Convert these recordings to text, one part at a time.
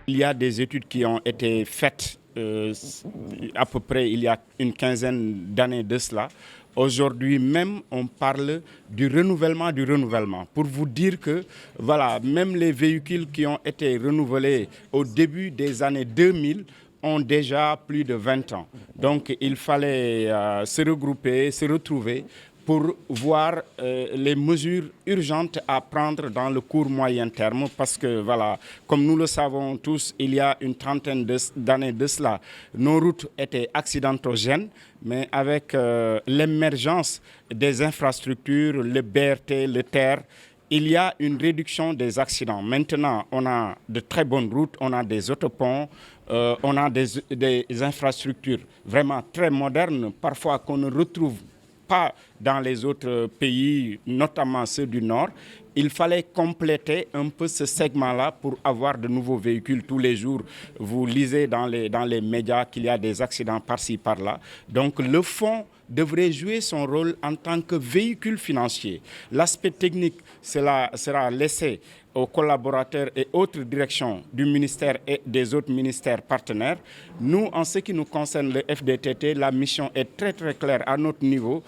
Il y a des études qui ont été faites à peu près il y a une quinzaine d'années de cela. Aujourd'hui même, on parle du renouvellement. Pour vous dire que, voilà, même les véhicules qui ont été renouvelés au début des années 2000 ont déjà plus de 20 ans. Donc, il fallait se regrouper, se retrouver pour voir les mesures urgentes à prendre dans le court moyen terme parce que, voilà, comme nous le savons tous, il y a une trentaine d'années de cela, nos routes étaient accidentogènes, mais avec l'émergence des infrastructures, le BRT, le TER, il y a une réduction des accidents. Maintenant, on a de très bonnes routes, on a des autoponts, on a des infrastructures vraiment très modernes, parfois qu'on ne retrouve pas dans les autres pays, notamment ceux du Nord. Il fallait compléter un peu ce segment-là pour avoir de nouveaux véhicules tous les jours. Vous lisez dans les médias qu'il y a des accidents par-ci, par-là. Donc le fonds devrait jouer son rôle en tant que véhicule financier. L'aspect technique sera laissé aux collaborateurs et autres directions du ministère et des autres ministères partenaires. Nous, en ce qui nous concerne le FDTT, la mission est très très claire à notre niveau,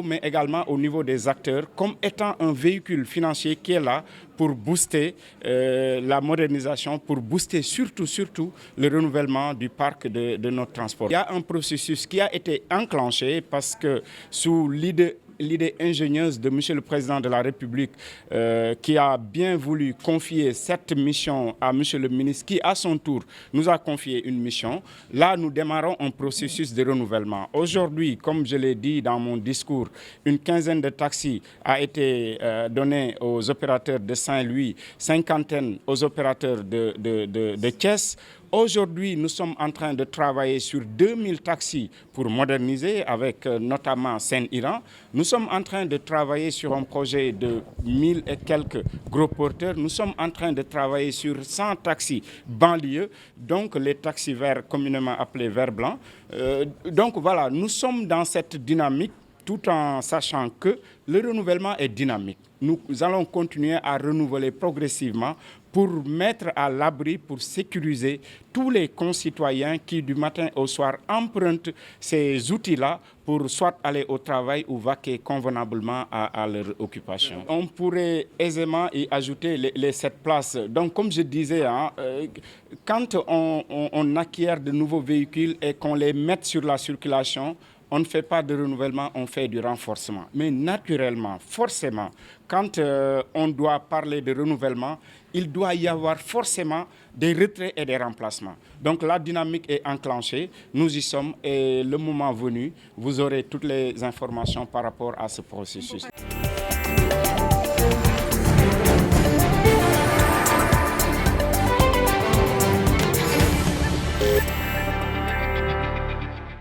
mais également au niveau des acteurs, comme étant un véhicule financier qui est là pour booster la modernisation, pour booster surtout le renouvellement du parc de notre transport. Il y a un processus qui a été enclenché parce que sous l'idée ingénieuse de M. le Président de la République qui a bien voulu confier cette mission à M. le ministre qui, à son tour, nous a confié une mission. Là, nous démarrons un processus de renouvellement. Aujourd'hui, comme je l'ai dit dans mon discours, une quinzaine de taxis a été donnée aux opérateurs de Saint-Louis, cinquantaine aux opérateurs de Thiès. Aujourd'hui, nous sommes en train de travailler sur 2000 taxis pour moderniser avec notamment Seine-Iran. Nous sommes en train de travailler sur un projet de 1000 et quelques gros porteurs. Nous sommes en train de travailler sur 100 taxis banlieues, donc les taxis verts communément appelés verts blancs. Donc voilà, nous sommes dans cette dynamique tout en sachant que le renouvellement est dynamique. Nous allons continuer à renouveler progressivement pour mettre à l'abri, pour sécuriser tous les concitoyens qui, du matin au soir, empruntent ces outils-là pour soit aller au travail ou vaquer convenablement à leur occupation. On pourrait aisément y ajouter les 7 places. Donc, comme je disais, quand on acquiert de nouveaux véhicules et qu'on les met sur la circulation, on ne fait pas de renouvellement, on fait du renforcement. Mais naturellement, forcément, quand on doit parler de renouvellement, il doit y avoir forcément des retraits et des remplacements. Donc la dynamique est enclenchée, nous y sommes et le moment venu, vous aurez toutes les informations par rapport à ce processus.